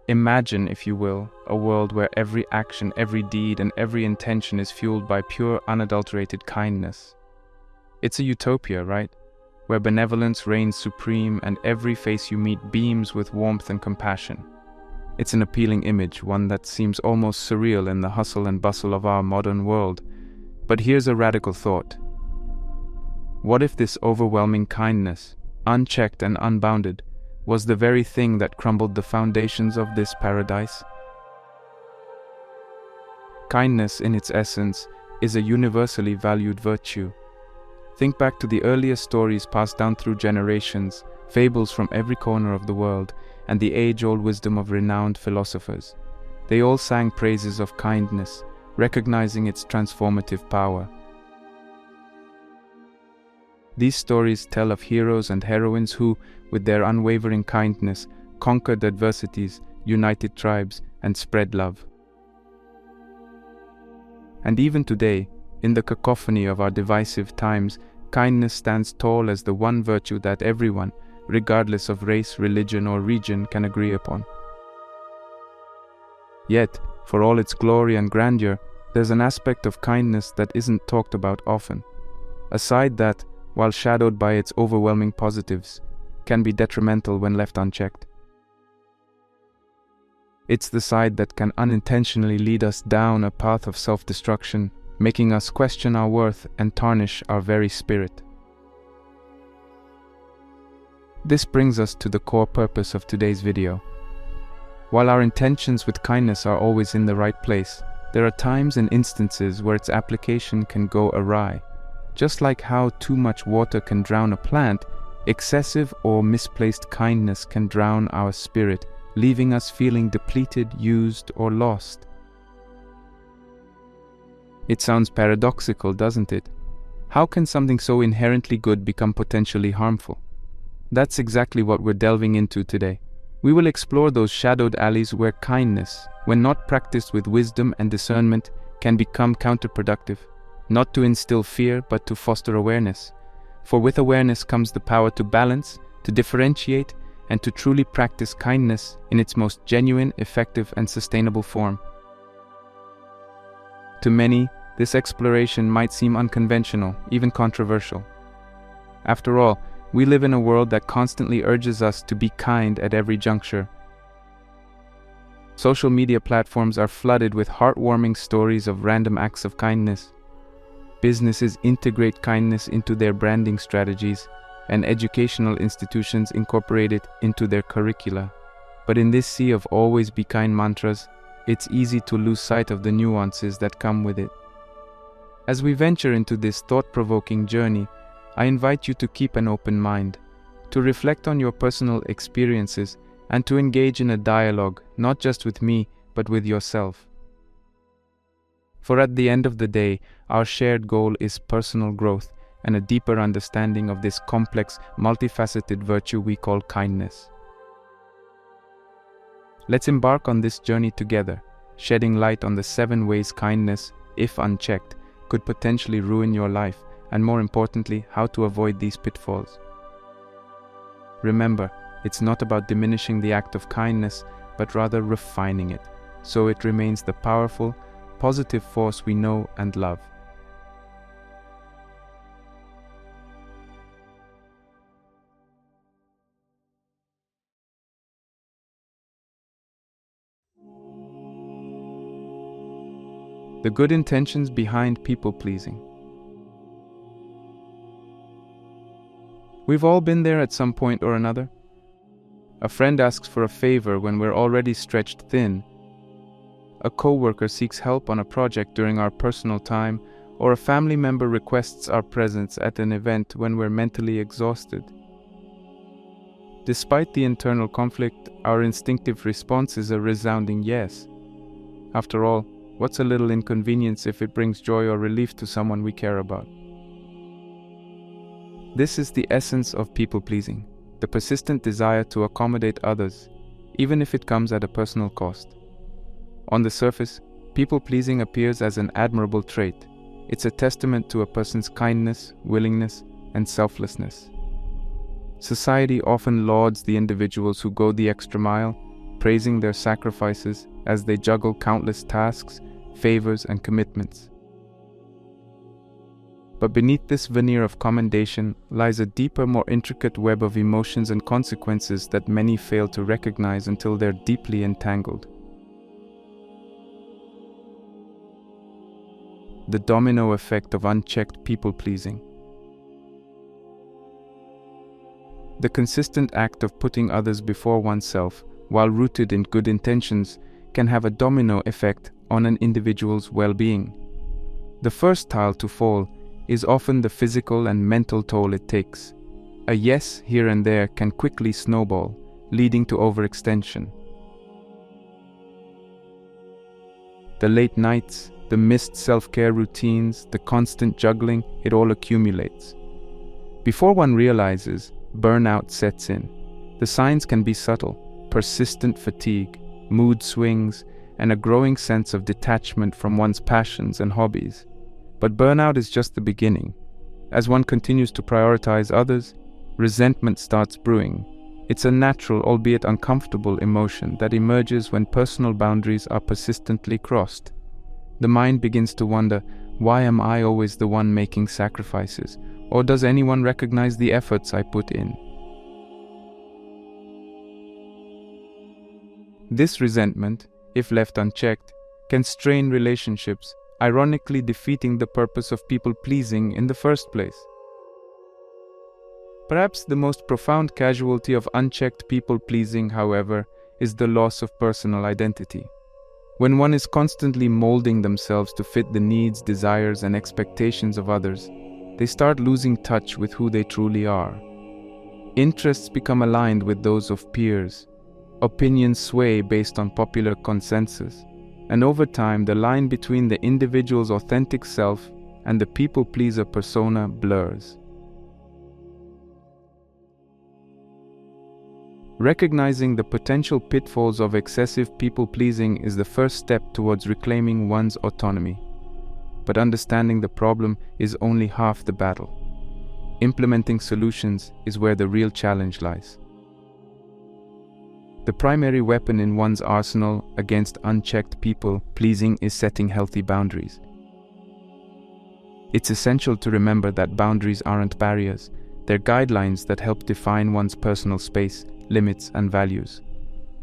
Imagine, if you will, a world where every action, every deed, and every intention is fueled by pure, unadulterated kindness. It's a utopia, right? Where benevolence reigns supreme and every face you meet beams with warmth and compassion. It's an appealing image, one that seems almost surreal in the hustle and bustle of our modern world. But here's a radical thought. What if this overwhelming kindness, unchecked and unbounded, was the very thing that crumbled the foundations of this paradise? Kindness, in its essence, is a universally valued virtue. Think back to the earliest stories passed down through generations, fables from every corner of the world, and the age-old wisdom of renowned philosophers. They all sang praises of kindness, recognizing its transformative power. These stories tell of heroes and heroines who, with their unwavering kindness, conquered adversities, united tribes, and spread love. And even today, in the cacophony of our divisive times, kindness stands tall as the one virtue that everyone, regardless of race, religion, or region, can agree upon. Yet, for all its glory and grandeur, there's an aspect of kindness that isn't talked about often. A side that, while shadowed by its overwhelming positives, can be detrimental when left unchecked. It's the side that can unintentionally lead us down a path of self-destruction, making us question our worth and tarnish our very spirit. This brings us to the core purpose of today's video. While our intentions with kindness are always in the right place, there are times and instances where its application can go awry. Just like how too much water can drown a plant, excessive or misplaced kindness can drown our spirit, leaving us feeling depleted, used, or lost. It sounds paradoxical, doesn't it? How can something so inherently good become potentially harmful? That's exactly what we're delving into today. We will explore those shadowed alleys where kindness, when not practiced with wisdom and discernment, can become counterproductive. Not to instill fear, but to foster awareness. For with awareness comes the power to balance, to differentiate, and to truly practice kindness in its most genuine, effective, and sustainable form. To many, this exploration might seem unconventional, even controversial. After all, we live in a world that constantly urges us to be kind at every juncture. Social media platforms are flooded with heartwarming stories of random acts of kindness. Businesses integrate kindness into their branding strategies, and educational institutions incorporate it into their curricula. But in this sea of always be kind mantras, it's easy to lose sight of the nuances that come with it. As we venture into this thought-provoking journey, I invite you to keep an open mind, to reflect on your personal experiences, and to engage in a dialogue, not just with me, but with yourself. For at the end of the day, our shared goal is personal growth and a deeper understanding of this complex, multifaceted virtue we call kindness. Let's embark on this journey together, shedding light on the 7 ways kindness, if unchecked, could potentially ruin your life, and more importantly, how to avoid these pitfalls. Remember, it's not about diminishing the act of kindness, but rather refining it, so it remains the powerful, positive force we know and love. The good intentions behind people-pleasing. We've all been there at some point or another. A friend asks for a favor when we're already stretched thin. A coworker seeks help on a project during our personal time, or a family member requests our presence at an event when we're mentally exhausted. Despite the internal conflict, our instinctive response is a resounding yes. After all, what's a little inconvenience if it brings joy or relief to someone we care about? This is the essence of people-pleasing, the persistent desire to accommodate others, even if it comes at a personal cost. On the surface, people-pleasing appears as an admirable trait. It's a testament to a person's kindness, willingness, and selflessness. Society often lauds the individuals who go the extra mile, praising their sacrifices as they juggle countless tasks, favors, and commitments. But beneath this veneer of commendation lies a deeper, more intricate web of emotions and consequences that many fail to recognize until they're deeply entangled. The domino effect of unchecked people-pleasing. The consistent act of putting others before oneself, while rooted in good intentions, can have a domino effect on an individual's well-being. The first tile to fall is often the physical and mental toll it takes. A yes here and there can quickly snowball, leading to overextension. The late nights, the missed self-care routines, the constant juggling, it all accumulates. Before one realizes, burnout sets in. The signs can be subtle: persistent fatigue, mood swings, and a growing sense of detachment from one's passions and hobbies. But burnout is just the beginning. As one continues to prioritize others, resentment starts brewing. It's a natural, albeit uncomfortable, emotion that emerges when personal boundaries are persistently crossed. The mind begins to wonder, why am I always the one making sacrifices? Or does anyone recognize the efforts I put in? This resentment, if left unchecked, can strain relationships, ironically defeating the purpose of people-pleasing in the first place. Perhaps the most profound casualty of unchecked people-pleasing, however, is the loss of personal identity. When one is constantly molding themselves to fit the needs, desires, and expectations of others, they start losing touch with who they truly are. Interests become aligned with those of peers. Opinions sway based on popular consensus. And over time, the line between the individual's authentic self and the people-pleaser persona blurs. Recognizing the potential pitfalls of excessive people-pleasing is the first step towards reclaiming one's autonomy. But understanding the problem is only half the battle. Implementing solutions is where the real challenge lies. The primary weapon in one's arsenal against unchecked people-pleasing is setting healthy boundaries. It's essential to remember that boundaries aren't barriers. They're guidelines that help define one's personal space, limits, and values.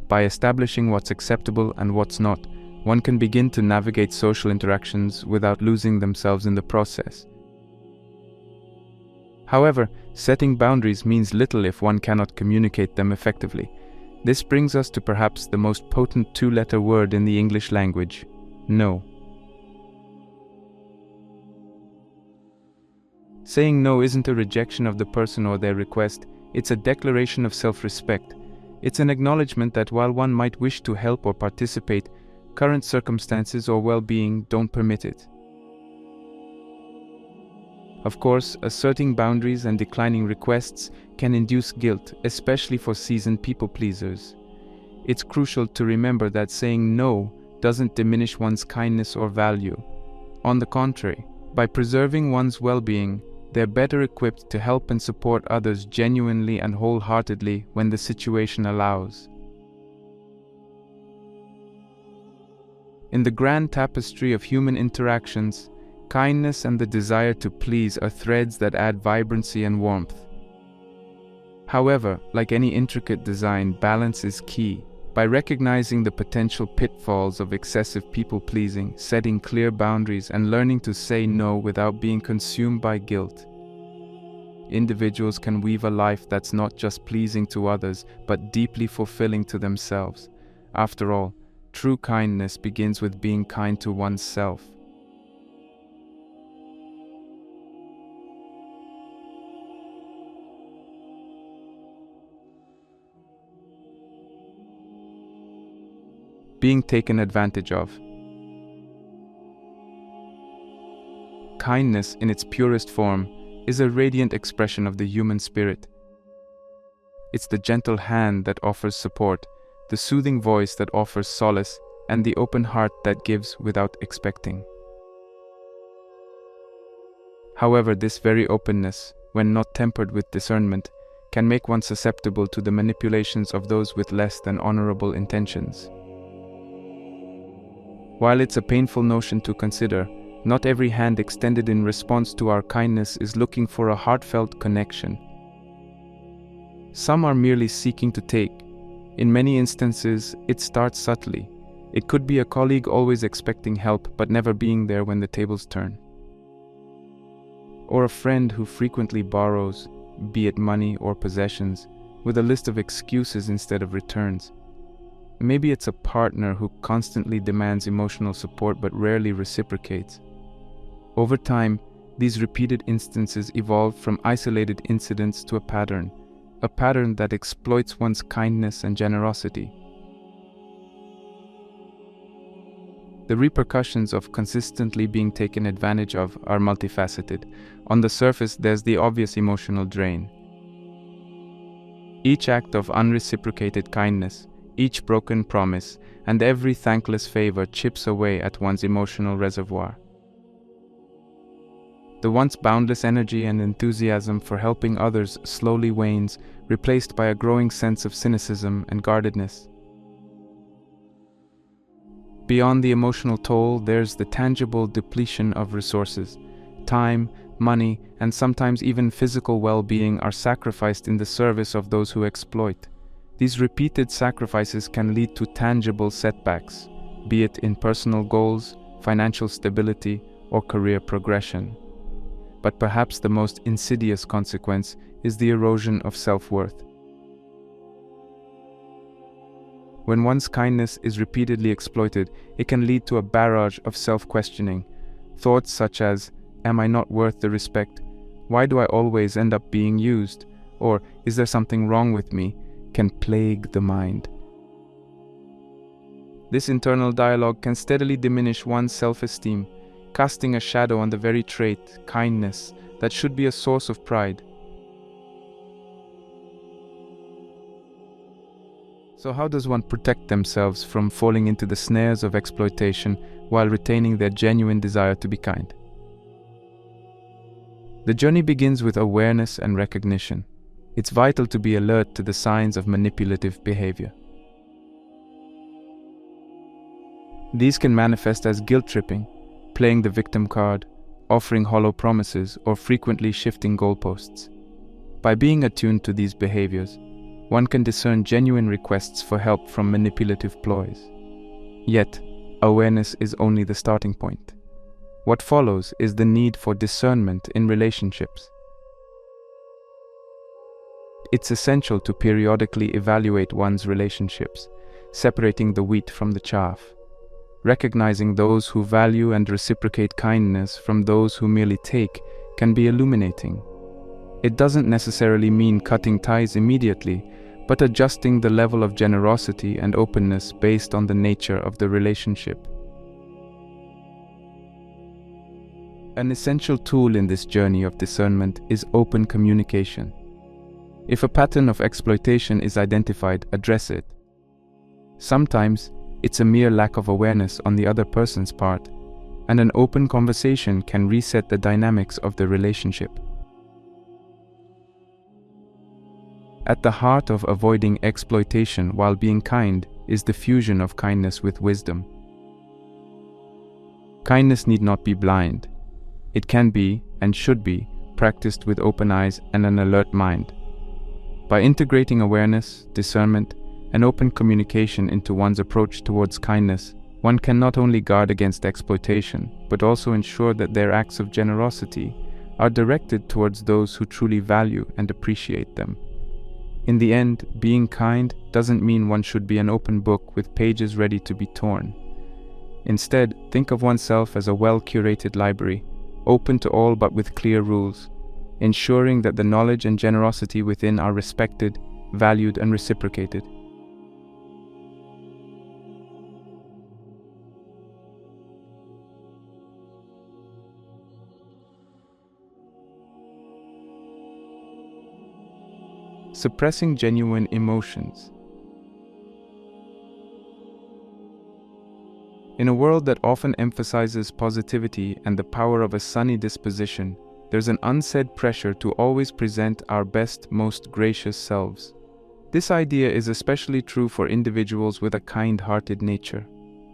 By establishing what's acceptable and what's not, one can begin to navigate social interactions without losing themselves in the process. However, setting boundaries means little if one cannot communicate them effectively. This brings us to perhaps the most potent two-letter word in the English language: no. Saying no isn't a rejection of the person or their request. It's a declaration of self-respect. It's an acknowledgement that while one might wish to help or participate, current circumstances or well-being don't permit it. Of course, asserting boundaries and declining requests can induce guilt, especially for seasoned people-pleasers. It's crucial to remember that saying no doesn't diminish one's kindness or value. On the contrary, by preserving one's well-being, they're better equipped to help and support others genuinely and wholeheartedly when the situation allows. In the grand tapestry of human interactions, kindness and the desire to please are threads that add vibrancy and warmth. However, like any intricate design, balance is key. By recognizing the potential pitfalls of excessive people-pleasing, setting clear boundaries, and learning to say no without being consumed by guilt, individuals can weave a life that's not just pleasing to others, but deeply fulfilling to themselves. After all, true kindness begins with being kind to oneself. Being taken advantage of. Kindness, in its purest form, is a radiant expression of the human spirit. It's the gentle hand that offers support, the soothing voice that offers solace, and the open heart that gives without expecting. However, this very openness, when not tempered with discernment, can make one susceptible to the manipulations of those with less than honorable intentions. While it's a painful notion to consider, not every hand extended in response to our kindness is looking for a heartfelt connection. Some are merely seeking to take. In many instances, it starts subtly. It could be a colleague always expecting help but never being there when the tables turn. Or a friend who frequently borrows, be it money or possessions, with a list of excuses instead of returns. Maybe it's a partner who constantly demands emotional support but rarely reciprocates. Over time, these repeated instances evolve from isolated incidents to a pattern that exploits one's kindness and generosity. The repercussions of consistently being taken advantage of are multifaceted. On the surface, there's the obvious emotional drain. Each act of unreciprocated kindness, each broken promise, and every thankless favor chips away at one's emotional reservoir. The once boundless energy and enthusiasm for helping others slowly wanes, replaced by a growing sense of cynicism and guardedness. Beyond the emotional toll, there's the tangible depletion of resources. Time, money, and sometimes even physical well-being are sacrificed in the service of those who exploit. These repeated sacrifices can lead to tangible setbacks, be it in personal goals, financial stability, or career progression. But perhaps the most insidious consequence is the erosion of self-worth. When one's kindness is repeatedly exploited, it can lead to a barrage of self-questioning. Thoughts such as, "Am I not worth the respect? Why do I always end up being used?" Or, "Is there something wrong with me?" can plague the mind. This internal dialogue can steadily diminish one's self-esteem, casting a shadow on the very trait, kindness, that should be a source of pride. So how does one protect themselves from falling into the snares of exploitation while retaining their genuine desire to be kind? The journey begins with awareness and recognition. It's vital to be alert to the signs of manipulative behavior. These can manifest as guilt-tripping, playing the victim card, offering hollow promises, or frequently shifting goalposts. By being attuned to these behaviors, one can discern genuine requests for help from manipulative ploys. Yet, awareness is only the starting point. What follows is the need for discernment in relationships. It's essential to periodically evaluate one's relationships, separating the wheat from the chaff. Recognizing those who value and reciprocate kindness from those who merely take can be illuminating. It doesn't necessarily mean cutting ties immediately, but adjusting the level of generosity and openness based on the nature of the relationship. An essential tool in this journey of discernment is open communication. If a pattern of exploitation is identified, address it. Sometimes, it's a mere lack of awareness on the other person's part, and an open conversation can reset the dynamics of the relationship. At the heart of avoiding exploitation while being kind is the fusion of kindness with wisdom. Kindness need not be blind. It can be, and should be, practiced with open eyes and an alert mind. By integrating awareness, discernment, and open communication into one's approach towards kindness, one can not only guard against exploitation, but also ensure that their acts of generosity are directed towards those who truly value and appreciate them. In the end, being kind doesn't mean one should be an open book with pages ready to be torn. Instead, think of oneself as a well-curated library, open to all but with clear rules, ensuring that the knowledge and generosity within are respected, valued, and reciprocated. Suppressing genuine emotions. In a world that often emphasizes positivity and the power of a sunny disposition, there's an unsaid pressure to always present our best, most gracious selves. This idea is especially true for individuals with a kind-hearted nature.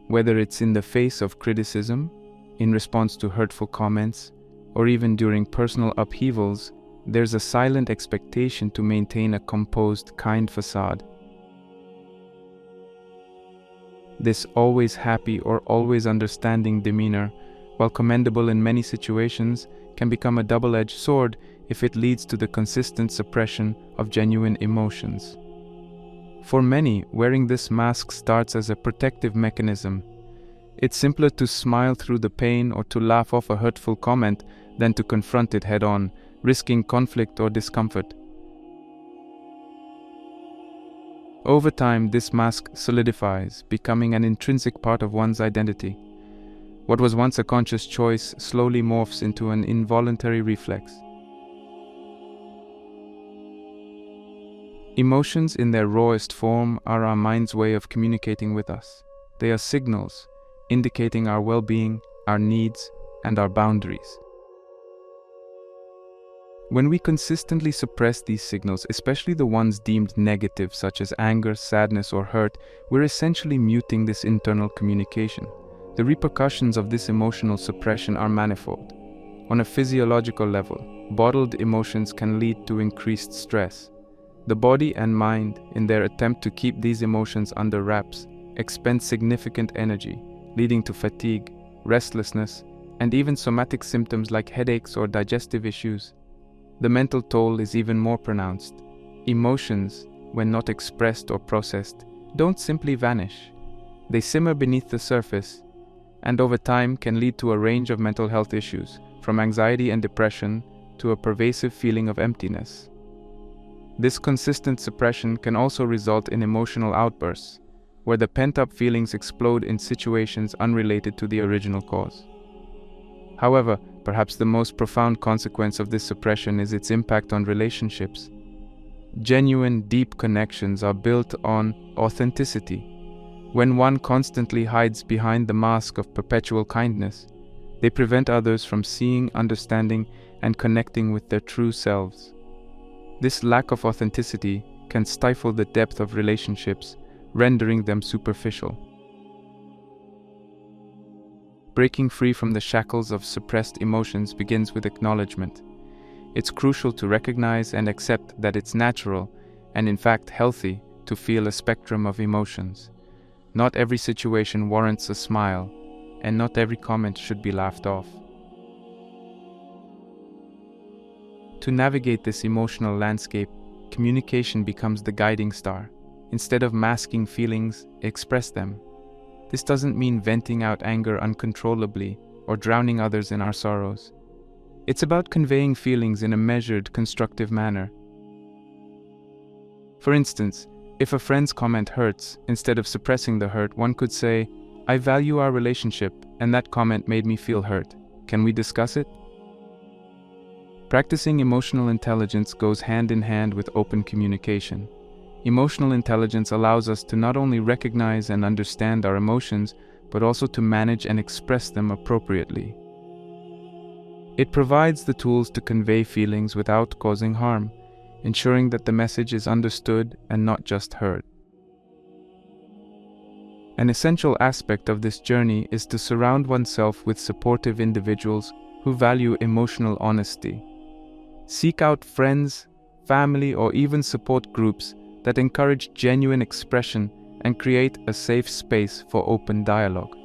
Whether it's in the face of criticism, in response to hurtful comments, or even during personal upheavals, there's a silent expectation to maintain a composed, kind facade. This always happy or always understanding demeanor, while commendable in many situations, can become a double-edged sword if it leads to the consistent suppression of genuine emotions. For many, wearing this mask starts as a protective mechanism. It's simpler to smile through the pain or to laugh off a hurtful comment than to confront it head-on, risking conflict or discomfort. Over time, this mask solidifies, becoming an intrinsic part of one's identity. What was once a conscious choice slowly morphs into an involuntary reflex. Emotions in their rawest form are our mind's way of communicating with us. They are signals, indicating our well-being, our needs, and our boundaries. When we consistently suppress these signals, especially the ones deemed negative, such as anger, sadness, or hurt, we're essentially muting this internal communication. The repercussions of this emotional suppression are manifold. On a physiological level, bottled emotions can lead to increased stress. The body and mind, in their attempt to keep these emotions under wraps, expend significant energy, leading to fatigue, restlessness, and even somatic symptoms like headaches or digestive issues. The mental toll is even more pronounced. Emotions, when not expressed or processed, don't simply vanish. They simmer beneath the surface, and over time can lead to a range of mental health issues, from anxiety and depression to a pervasive feeling of emptiness. This consistent suppression can also result in emotional outbursts, where the pent-up feelings explode in situations unrelated to the original cause. However, perhaps the most profound consequence of this suppression is its impact on relationships. Genuine, deep connections are built on authenticity. When one constantly hides behind the mask of perpetual kindness, they prevent others from seeing, understanding, and connecting with their true selves. This lack of authenticity can stifle the depth of relationships, rendering them superficial. Breaking free from the shackles of suppressed emotions begins with acknowledgement. It's crucial to recognize and accept that it's natural, and in fact healthy, to feel a spectrum of emotions. Not every situation warrants a smile, and not every comment should be laughed off. To navigate this emotional landscape, communication becomes the guiding star. Instead of masking feelings, express them. This doesn't mean venting out anger uncontrollably or drowning others in our sorrows. It's about conveying feelings in a measured, constructive manner. For instance, if a friend's comment hurts, instead of suppressing the hurt, one could say, "I value our relationship, and that comment made me feel hurt. Can we discuss it?" Practicing emotional intelligence goes hand in hand with open communication. Emotional intelligence allows us to not only recognize and understand our emotions, but also to manage and express them appropriately. It provides the tools to convey feelings without causing harm, ensuring that the message is understood and not just heard. An essential aspect of this journey is to surround oneself with supportive individuals who value emotional honesty. Seek out friends, family, or even support groups that encourage genuine expression and create a safe space for open dialogue.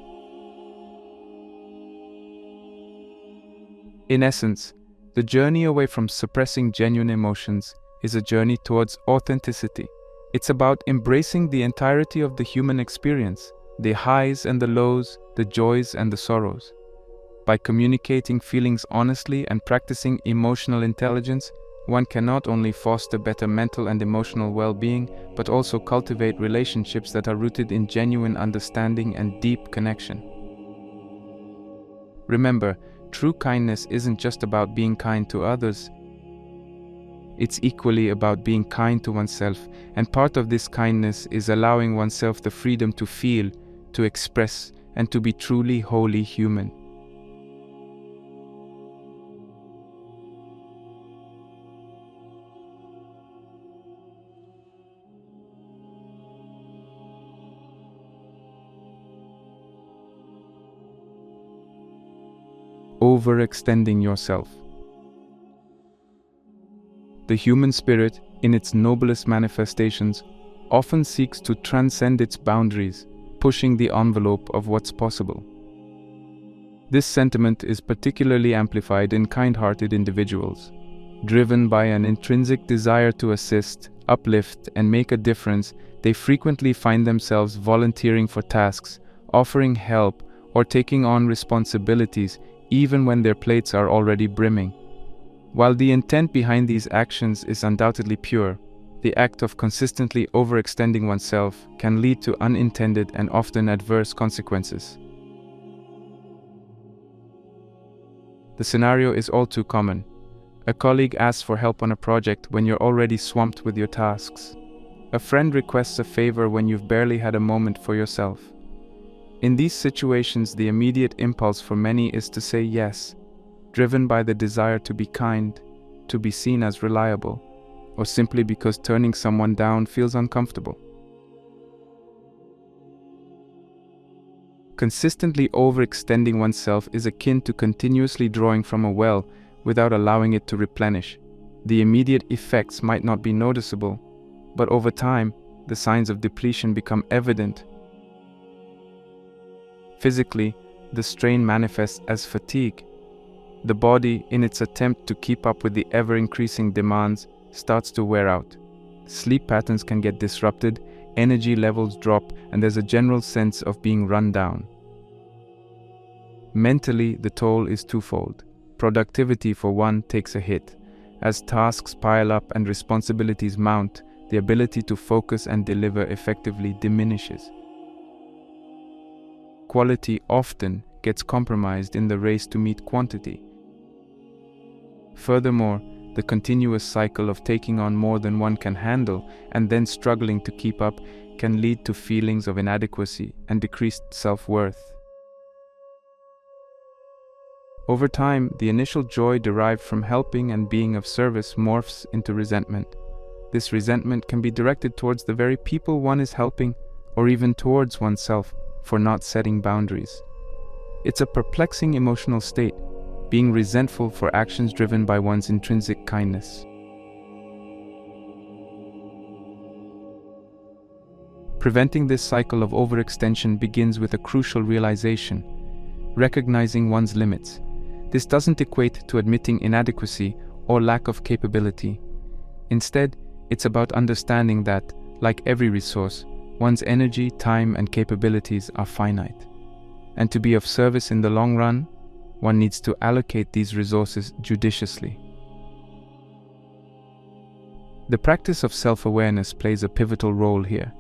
In essence, the journey away from suppressing genuine emotions is a journey towards authenticity. It's about embracing the entirety of the human experience, the highs and the lows, the joys and the sorrows. By communicating feelings honestly and practicing emotional intelligence, one can not only foster better mental and emotional well-being, but also cultivate relationships that are rooted in genuine understanding and deep connection. Remember, true kindness isn't just about being kind to others. It's equally about being kind to oneself, and part of this kindness is allowing oneself the freedom to feel, to express, and to be truly wholly human. overextending yourself. The human spirit, in its noblest manifestations, often seeks to transcend its boundaries, pushing the envelope of what's possible. This sentiment is particularly amplified in kind-hearted individuals. Driven by an intrinsic desire to assist, uplift, and make a difference, they frequently find themselves volunteering for tasks, offering help, or taking on responsibilities even when their plates are already brimming. While the intent behind these actions is undoubtedly pure, the act of consistently overextending oneself can lead to unintended and often adverse consequences. The scenario is all too common. A colleague asks for help on a project when you're already swamped with your tasks. A friend requests a favor when you've barely had a moment for yourself. In these situations, the immediate impulse for many is to say yes, driven by the desire to be kind, to be seen as reliable, or simply because turning someone down feels uncomfortable. Consistently overextending oneself is akin to continuously drawing from a well without allowing it to replenish. The immediate effects might not be noticeable, but over time, the signs of depletion become evident. Physically, the strain manifests as fatigue. The body, in its attempt to keep up with the ever-increasing demands, starts to wear out. Sleep patterns can get disrupted, energy levels drop, and there's a general sense of being run down. Mentally, the toll is twofold. Productivity, for one, takes a hit. As tasks pile up and responsibilities mount, the ability to focus and deliver effectively diminishes. Quality often gets compromised in the race to meet quantity. Furthermore, the continuous cycle of taking on more than one can handle and then struggling to keep up can lead to feelings of inadequacy and decreased self-worth. Over time, the initial joy derived from helping and being of service morphs into resentment. This resentment can be directed towards the very people one is helping, or even towards oneself for not setting boundaries. It's a perplexing emotional state, being resentful for actions driven by one's intrinsic kindness. Preventing this cycle of overextension begins with a crucial realization: recognizing one's limits. This doesn't equate to admitting inadequacy or lack of capability. Instead, it's about understanding that, like every resource, one's energy, time, and capabilities are finite. And to be of service in the long run, one needs to allocate these resources judiciously. The practice of self-awareness plays a pivotal role here.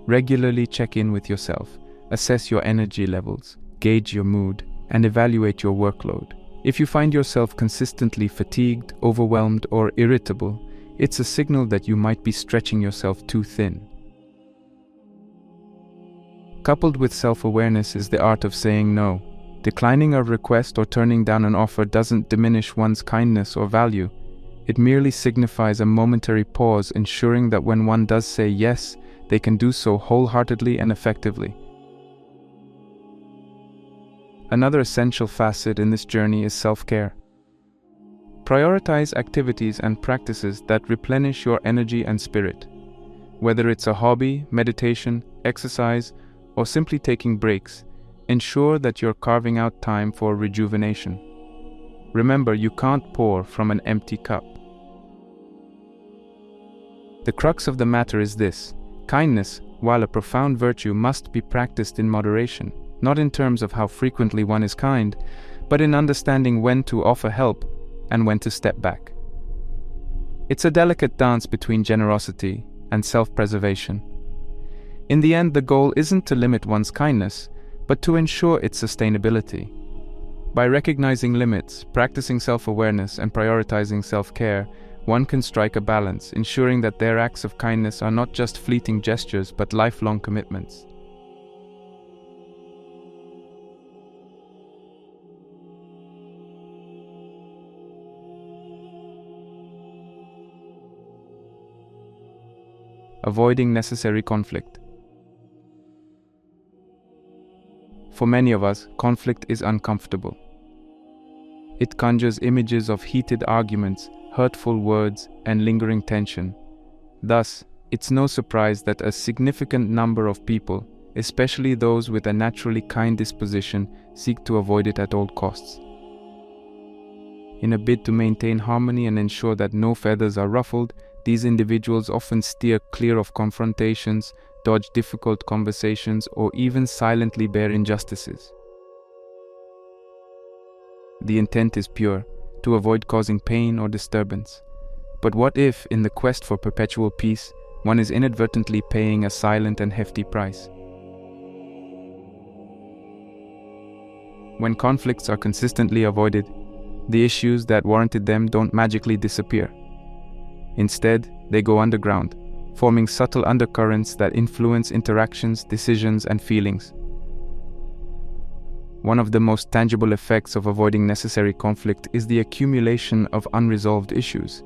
Regularly check in with yourself, assess your energy levels, gauge your mood, and evaluate your workload. If you find yourself consistently fatigued, overwhelmed, or irritable, it's a signal that you might be stretching yourself too thin. Coupled with self-awareness is the art of saying no. Declining a request or turning down an offer doesn't diminish one's kindness or value. It merely signifies a momentary pause, ensuring that when one does say yes, they can do so wholeheartedly and effectively. Another essential facet in this journey is self-care. Prioritize activities and practices that replenish your energy and spirit. Whether it's a hobby, meditation, exercise, or simply taking breaks, ensure that you're carving out time for rejuvenation. Remember, you can't pour from an empty cup. The crux of the matter is this: kindness, while a profound virtue, must be practiced in moderation, not in terms of how frequently one is kind, but in understanding when to offer help and when to step back. It's a delicate dance between generosity and self-preservation. In the end, the goal isn't to limit one's kindness, but to ensure its sustainability. By recognizing limits, practicing self-awareness, and prioritizing self-care, one can strike a balance, ensuring that their acts of kindness are not just fleeting gestures but lifelong commitments. Avoiding necessary conflict. For many of us, conflict is uncomfortable. It conjures images of heated arguments, hurtful words, and lingering tension. Thus, it's no surprise that a significant number of people, especially those with a naturally kind disposition, seek to avoid it at all costs. In a bid to maintain harmony and ensure that no feathers are ruffled, these individuals often steer clear of confrontations, dodge difficult conversations, or even silently bear injustices. The intent is pure, to avoid causing pain or disturbance. But what if, in the quest for perpetual peace, one is inadvertently paying a silent and hefty price? When conflicts are consistently avoided, the issues that warranted them don't magically disappear. Instead, they go underground, forming subtle undercurrents that influence interactions, decisions, and feelings. One of the most tangible effects of avoiding necessary conflict is the accumulation of unresolved issues.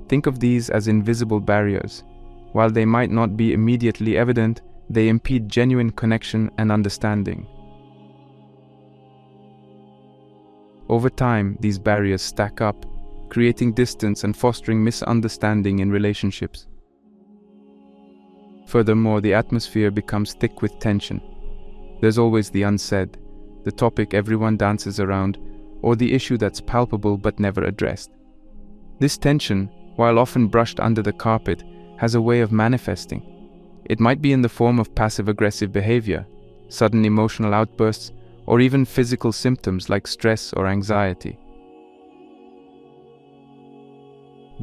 Think of these as invisible barriers. While they might not be immediately evident, they impede genuine connection and understanding. Over time, these barriers stack up, creating distance and fostering misunderstanding in relationships. Furthermore, the atmosphere becomes thick with tension. There's always the unsaid, the topic everyone dances around, or the issue that's palpable but never addressed. This tension, while often brushed under the carpet, has a way of manifesting. It might be in the form of passive-aggressive behavior, sudden emotional outbursts, or even physical symptoms like stress or anxiety.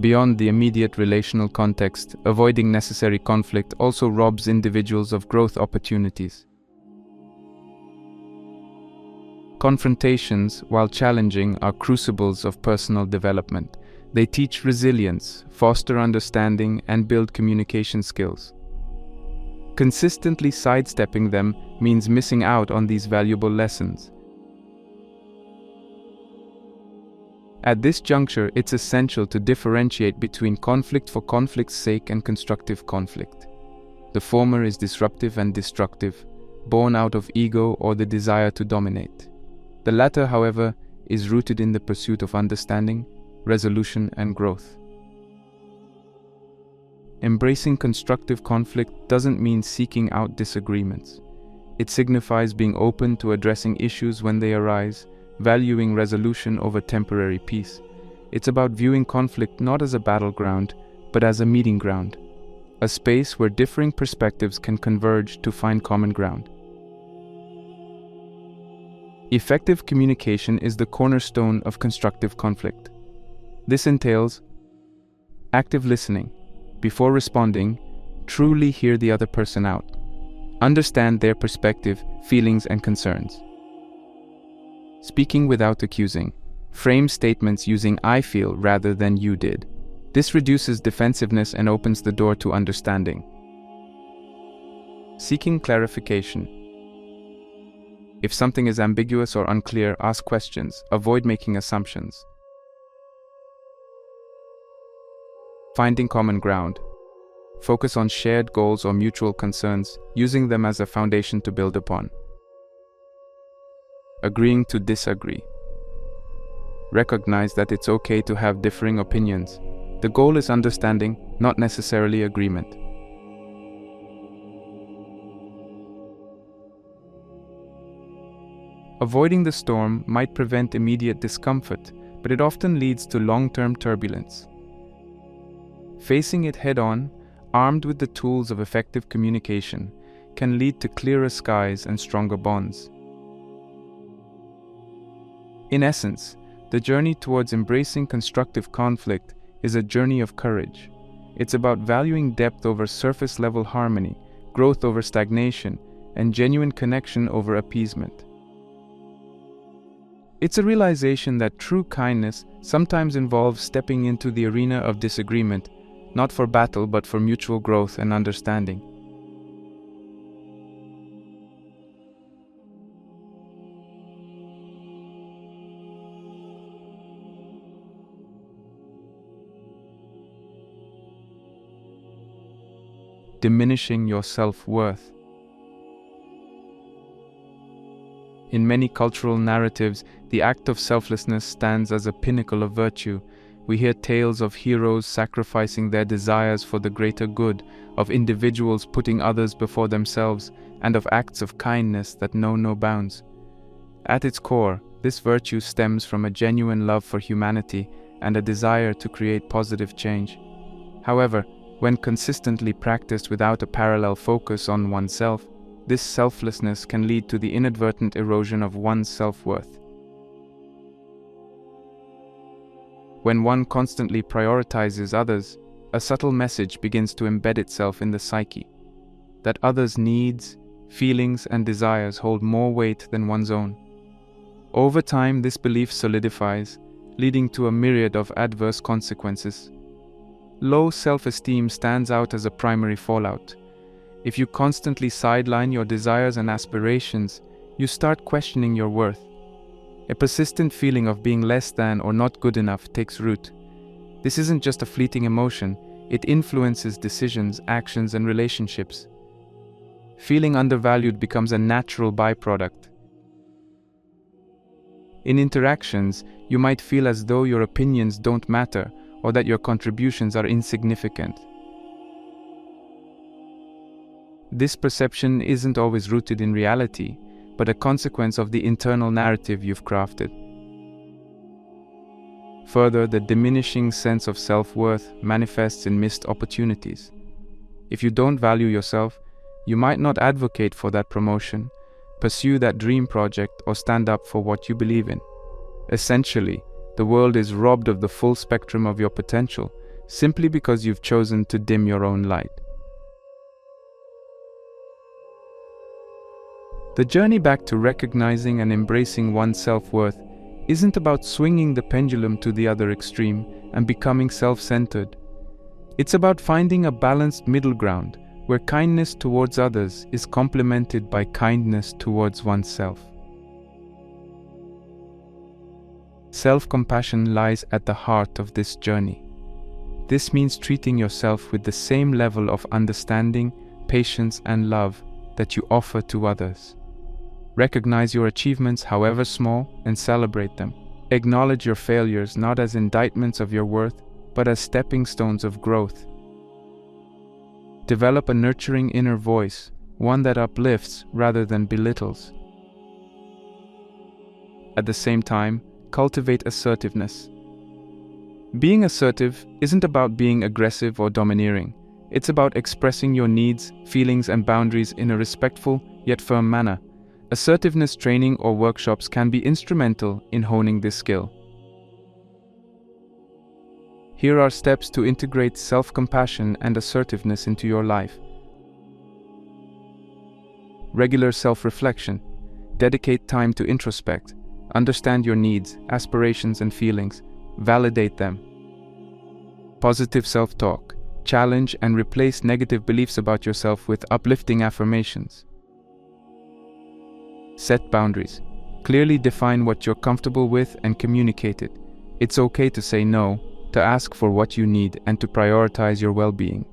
Beyond the immediate relational context, avoiding necessary conflict also robs individuals of growth opportunities. Confrontations, while challenging, are crucibles of personal development. They teach resilience, foster understanding, and build communication skills. Consistently sidestepping them means missing out on these valuable lessons. At this juncture, it's essential to differentiate between conflict for conflict's sake and constructive conflict. The former is disruptive and destructive, born out of ego or the desire to dominate. The latter, however, is rooted in the pursuit of understanding, resolution, and growth. Embracing constructive conflict doesn't mean seeking out disagreements. It signifies being open to addressing issues when they arise, valuing resolution over temporary peace. It's about viewing conflict not as a battleground, but as a meeting ground, a space where differing perspectives can converge to find common ground. Effective communication is the cornerstone of constructive conflict. This entails active listening. Before responding, truly hear the other person out. Understand their perspective, feelings, and concerns. Speaking without accusing. Frame statements using "I feel" rather than "you did." This reduces defensiveness and opens the door to understanding. Seeking clarification. If something is ambiguous or unclear, ask questions. Avoid making assumptions. Finding common ground. Focus on shared goals or mutual concerns, using them as a foundation to build upon. Agreeing to disagree. Recognize that it's okay to have differing opinions. The goal is understanding, not necessarily agreement. Avoiding the storm might prevent immediate discomfort, but it often leads to long-term turbulence. Facing it head-on, armed with the tools of effective communication, can lead to clearer skies and stronger bonds. In essence, the journey towards embracing constructive conflict is a journey of courage. It's about valuing depth over surface-level harmony, growth over stagnation, and genuine connection over appeasement. It's a realization that true kindness sometimes involves stepping into the arena of disagreement, not for battle but for mutual growth and understanding. Diminishing your self-worth. In many cultural narratives, the act of selflessness stands as a pinnacle of virtue. We hear tales of heroes sacrificing their desires for the greater good, of individuals putting others before themselves, and of acts of kindness that know no bounds. At its core, this virtue stems from a genuine love for humanity and a desire to create positive change. However, when consistently practiced without a parallel focus on oneself, this selflessness can lead to the inadvertent erosion of one's self-worth. When one constantly prioritizes others, a subtle message begins to embed itself in the psyche, that others' needs, feelings, and desires hold more weight than one's own. Over time, this belief solidifies, leading to a myriad of adverse consequences. Low self-esteem stands out as a primary fallout. If you constantly sideline your desires and aspirations, you start questioning your worth. A persistent feeling of being less than or not good enough takes root. This isn't just a fleeting emotion, it influences decisions, actions, and relationships. Feeling undervalued becomes a natural byproduct. In interactions, you might feel as though your opinions don't matter or that your contributions are insignificant. This perception isn't always rooted in reality, but a consequence of the internal narrative you've crafted. Further, the diminishing sense of self-worth manifests in missed opportunities. If you don't value yourself, you might not advocate for that promotion, pursue that dream project, or stand up for what you believe in. Essentially, the world is robbed of the full spectrum of your potential simply because you've chosen to dim your own light. The journey back to recognizing and embracing one's self-worth isn't about swinging the pendulum to the other extreme and becoming self-centered. It's about finding a balanced middle ground where kindness towards others is complemented by kindness towards oneself. Self-compassion lies at the heart of this journey. This means treating yourself with the same level of understanding, patience, and love that you offer to others. Recognize your achievements, however small, and celebrate them. Acknowledge your failures not as indictments of your worth, but as stepping stones of growth. Develop a nurturing inner voice, one that uplifts rather than belittles. At the same time, cultivate assertiveness. Being assertive isn't about being aggressive or domineering. It's about expressing your needs, feelings, and boundaries in a respectful yet firm manner. Assertiveness training or workshops can be instrumental in honing this skill. Here are steps to integrate self-compassion and assertiveness into your life. Regular self-reflection. Dedicate time to introspect. Understand your needs, aspirations, and feelings. Validate them. Positive self-talk. Challenge and replace negative beliefs about yourself with uplifting affirmations. Set boundaries. Clearly define what you're comfortable with and communicate it. It's okay to say no, to ask for what you need, and to prioritize your well-being.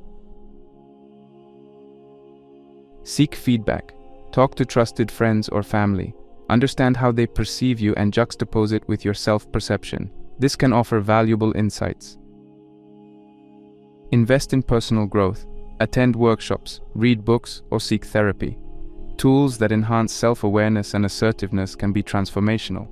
Seek feedback. Talk to trusted friends or family. Understand how they perceive you and juxtapose it with your self-perception. This can offer valuable insights. Invest in personal growth. Attend workshops, read books, or seek therapy. Tools that enhance self-awareness and assertiveness can be transformational.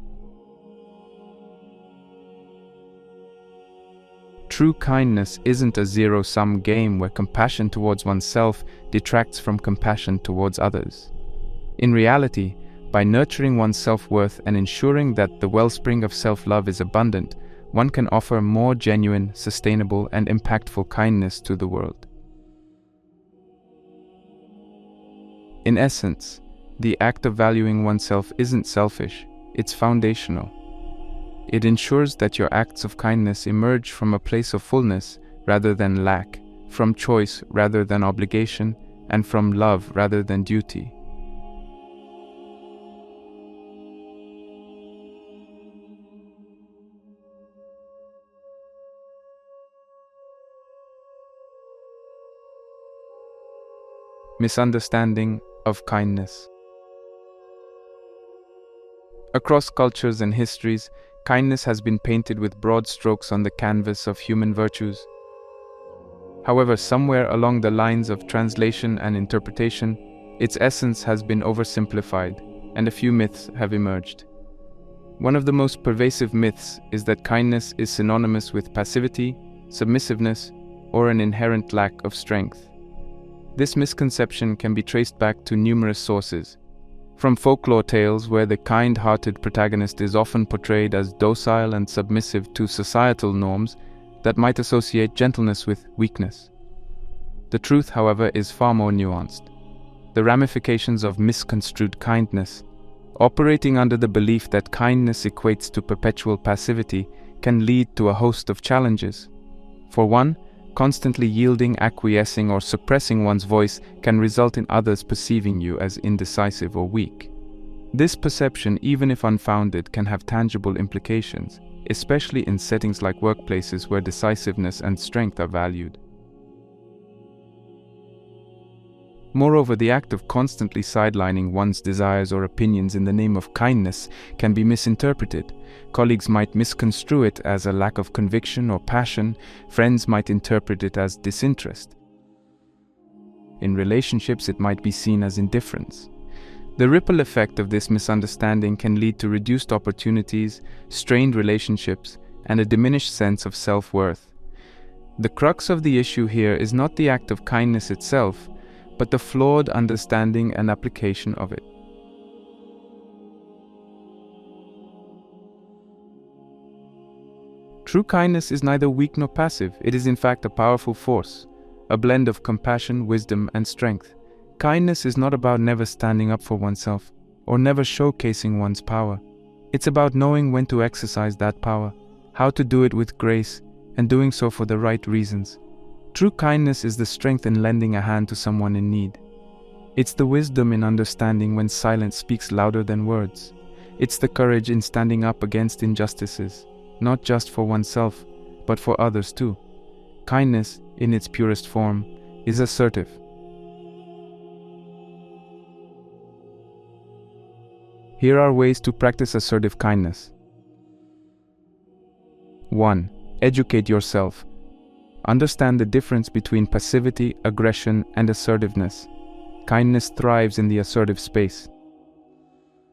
True kindness isn't a zero-sum game where compassion towards oneself detracts from compassion towards others. In reality, by nurturing one's self-worth and ensuring that the wellspring of self-love is abundant, one can offer more genuine, sustainable, and impactful kindness to the world. In essence, the act of valuing oneself isn't selfish, it's foundational. It ensures that your acts of kindness emerge from a place of fullness rather than lack, from choice rather than obligation, and from love rather than duty. Misunderstanding of kindness. Across cultures and histories, kindness has been painted with broad strokes on the canvas of human virtues. However, somewhere along the lines of translation and interpretation, its essence has been oversimplified, and a few myths have emerged. One of the most pervasive myths is that kindness is synonymous with passivity, submissiveness, or an inherent lack of strength. This misconception can be traced back to numerous sources. From folklore tales where the kind-hearted protagonist is often portrayed as docile and submissive to societal norms that might associate gentleness with weakness. The truth, however, is far more nuanced. The ramifications of misconstrued kindness, operating under the belief that kindness equates to perpetual passivity, can lead to a host of challenges. For one, constantly yielding, acquiescing, or suppressing one's voice can result in others perceiving you as indecisive or weak. This perception, even if unfounded, can have tangible implications, especially in settings like workplaces where decisiveness and strength are valued. Moreover, the act of constantly sidelining one's desires or opinions in the name of kindness can be misinterpreted. Colleagues might misconstrue it as a lack of conviction or passion. Friends might interpret it as disinterest. In relationships, it might be seen as indifference. The ripple effect of this misunderstanding can lead to reduced opportunities, strained relationships, and a diminished sense of self-worth. The crux of the issue here is not the act of kindness itself, but the flawed understanding and application of it. True kindness is neither weak nor passive. It is in fact a powerful force, a blend of compassion, wisdom, and strength. Kindness is not about never standing up for oneself or never showcasing one's power. It's about knowing when to exercise that power, how to do it with grace, and doing so for the right reasons. True kindness is the strength in lending a hand to someone in need. It's the wisdom in understanding when silence speaks louder than words. It's the courage in standing up against injustices, not just for oneself, but for others too. Kindness, in its purest form, is assertive. Here are ways to practice assertive kindness. 1. Educate yourself. Understand the difference between passivity, aggression, and assertiveness. Kindness thrives in the assertive space.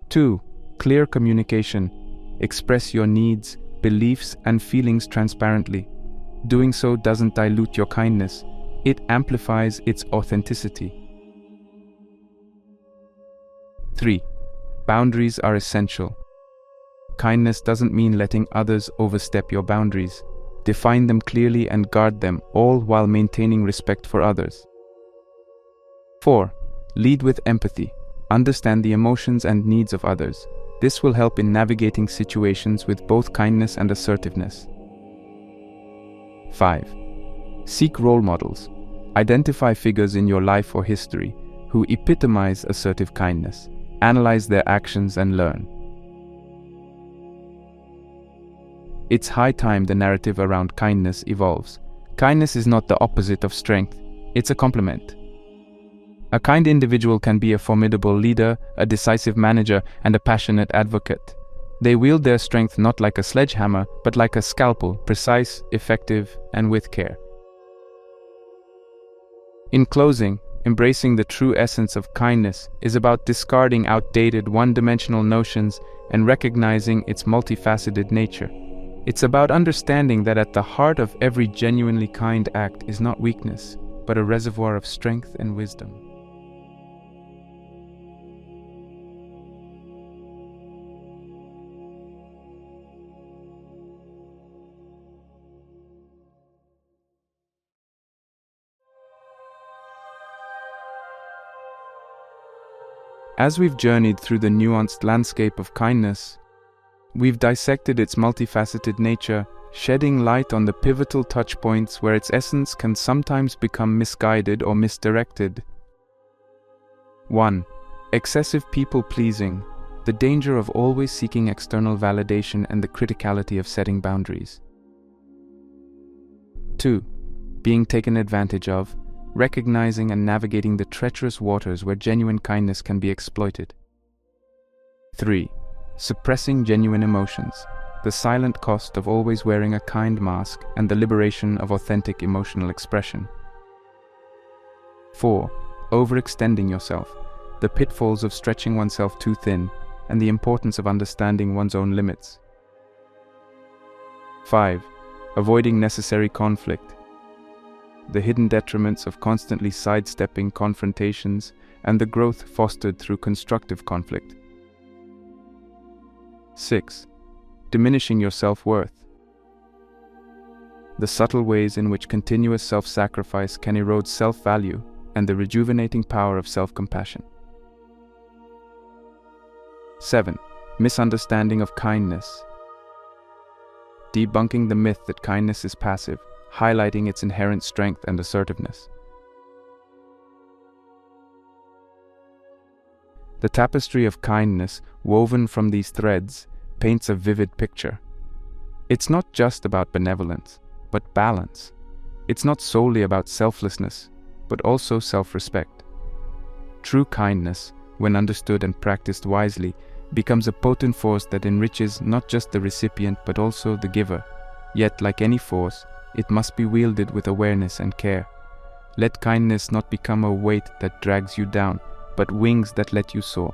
2. Clear communication. Express your needs, beliefs, and feelings transparently. Doing so doesn't dilute your kindness. It amplifies its authenticity. 3. Boundaries are essential. Kindness doesn't mean letting others overstep your boundaries. Define them clearly and guard them, all while maintaining respect for others. 4. Lead with empathy. Understand the emotions and needs of others. This will help in navigating situations with both kindness and assertiveness. 5. Seek role models. Identify figures in your life or history who epitomize assertive kindness. Analyze their actions and learn. It's high time the narrative around kindness evolves. Kindness is not the opposite of strength, it's a complement. A kind individual can be a formidable leader, a decisive manager, and a passionate advocate. They wield their strength not like a sledgehammer, but like a scalpel, precise, effective, and with care. In closing, embracing the true essence of kindness is about discarding outdated, one-dimensional notions and recognizing its multifaceted nature. It's about understanding that at the heart of every genuinely kind act is not weakness, but a reservoir of strength and wisdom. As we've journeyed through the nuanced landscape of kindness, we've dissected its multifaceted nature, shedding light on the pivotal touchpoints where its essence can sometimes become misguided or misdirected. 1. Excessive people-pleasing, the danger of always seeking external validation and the criticality of setting boundaries. 2. Being taken advantage of, recognizing and navigating the treacherous waters where genuine kindness can be exploited. 3. suppressing genuine emotions, the silent cost of always wearing a kind mask, and the liberation of authentic emotional expression. 4. Overextending yourself, the pitfalls of stretching oneself too thin, and the importance of understanding one's own limits. 5. Avoiding necessary conflict, the hidden detriments of constantly sidestepping confrontations and the growth fostered through constructive conflict. 6. Diminishing your self-worth, the subtle ways in which continuous self-sacrifice can erode self-value and the rejuvenating power of self-compassion. 7. Misunderstanding of kindness, debunking the myth that kindness is passive, highlighting its inherent strength and assertiveness. The tapestry of kindness woven from these threads paints a vivid picture. It's not just about benevolence, but balance. It's not solely about selflessness, but also self-respect. True kindness, when understood and practiced wisely, becomes a potent force that enriches not just the recipient but also the giver. Yet, like any force, it must be wielded with awareness and care. Let kindness not become a weight that drags you down, but wings that let you soar.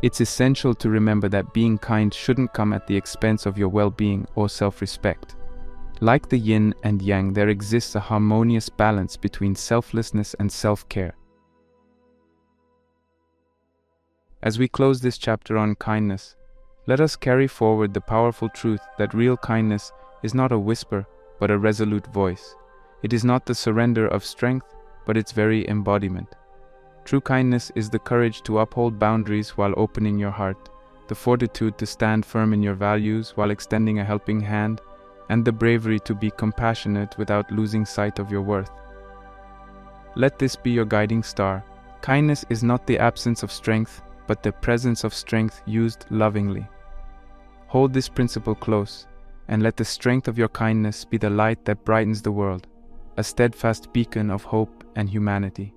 It's essential to remember that being kind shouldn't come at the expense of your well-being or self-respect. Like the yin and yang, there exists a harmonious balance between selflessness and self-care. As we close this chapter on kindness, let us carry forward the powerful truth that real kindness is not a whisper, but a resolute voice. It is not the surrender of strength, but its very embodiment. True kindness is the courage to uphold boundaries while opening your heart, the fortitude to stand firm in your values while extending a helping hand, and the bravery to be compassionate without losing sight of your worth. Let this be your guiding star. Kindness is not the absence of strength, but the presence of strength used lovingly. Hold this principle close, and let the strength of your kindness be the light that brightens the world, a steadfast beacon of hope and humanity.